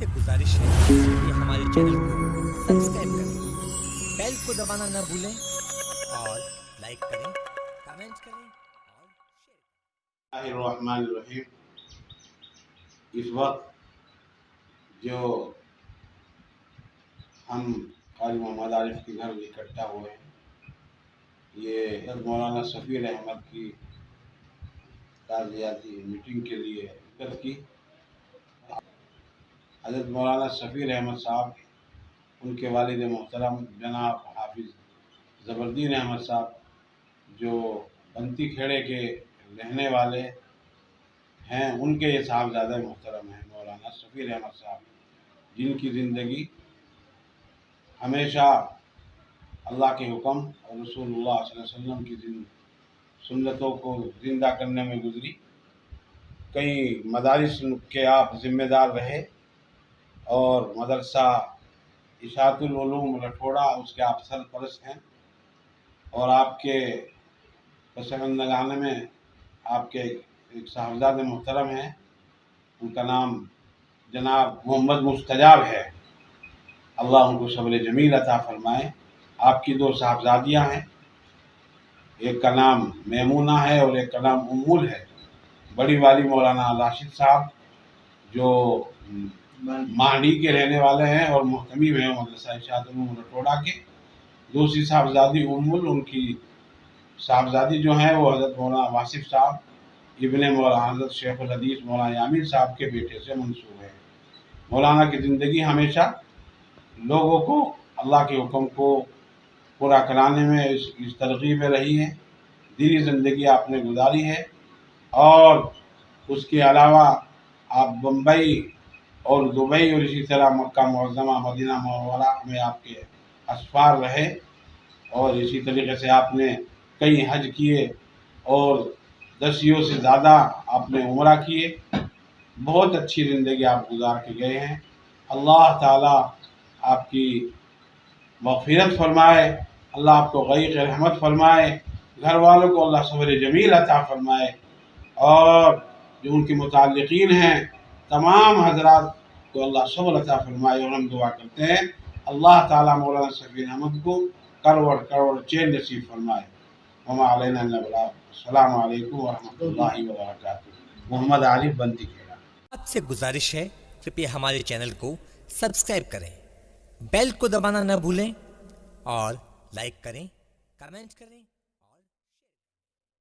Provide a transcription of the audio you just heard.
आपसे गुजारिश है कि हमारे चैनल को सब्सक्राइब करें, बेल को दबाना न भूलें और लाइक करें, कमेंट करें और शेयर करें। रहमानिर्रहीम। इस वक्त जो हम क़ाज़ी मोहम्मद आरिफ के घर इकट्ठा हुए हैं, ये हज़रत मौलाना सफ़ीर अहमद की ताज़ियाती मीटिंग के लिए शिरकत की। हज़रत मौलाना सफ़ीर अहमद साहब, उनके वालिद मोहतरम जनाब हाफिज़ ज़बरदीन अहमद साहब, जो बंती खेड़े के रहने वाले हैं, उनके ये साहबज़ादे मोहतरम हैं मौलाना सफ़ीर अहमद साहब, जिनकी ज़िंदगी हमेशा अल्लाह के हुक्म और रसूलुल्लाह सल्लल्लाहु अलैहि वसल्लम की सुन्नतों को ज़िंदा करने में गुजरी। कई मदारिस के आप ज़िम्मेदार रहे और मदरसा इशाअतुल उलूम लठोड़ा उसके आप सरपरस्त हैं, और आपके पसमंदगाने में आपके एक साहबजादे मोहतरम हैं, उनका नाम जनाब मोहम्मद मुस्तजाब है। अल्लाह उनको सब्र जमील अता फरमाए। आपकी दो साहबजादियाँ हैं, एक का नाम मैमूना है और एक का नाम उम्मुल है। बड़ी वाली मौलाना राशिद साहब, जो माहडी के रहने वाले हैं और मुहतमिम हैं मदरसा इशाअतुल उलूम लठोड़ा के। दूसरी साहबजादी उम्मुल, उनकी साहबजादी जो हैं वो हज़रत मौलाना वासिफ साहब इब्ने मौलाना हज़रत शेखुल हदीस मौलाना यामीन साहब के बेटे से मंसूब है। मौलाना की ज़िंदगी हमेशा लोगों को अल्लाह के हुक्म को पूरा कराने में इस तरगीब में रही है। दीनी ज़िंदगी आपने गुजारी है, और उसके अलावा आप बम्बई और दुबई और इसी तरह मक्का मुअज़्ज़मा मदीना मुनव्वरा में आपके असफ़ार रहे, और इसी तरीके से आपने कई हज किए और 10 से ज़्यादा आपने उम्रा किए। बहुत अच्छी ज़िंदगी आप गुजार के गए हैं। अल्लाह ताला आपकी मग़फ़िरत फरमाए, अल्लाह आपको गरीक़ रहमत फरमाए, घर वालों को अल्लाह सब्र जमील अता फरमाए, और जो उनके मुताल्लिक़ीन हैं तमाम हज़रात को अल्लाह सब्र अता फरमाए। और हम दुआ करते हैं अल्लाह ताला मौलाना सफ़ीर अहमद को करवड़ करवड़ चैन नसीब फरमाए। वमा अलैना इल्ला अल बलाग। अस्सलामु अलैकुम व रहमतुल्लाहि व बरकातुहू। मोहम्मद आरिफ बंती खेड़ा। आपसे गुजारिश है कृपया हमारे चैनल को सब्सक्राइब करें, बेल को दबाना न भूलें और लाइक करें, कमेंट करें।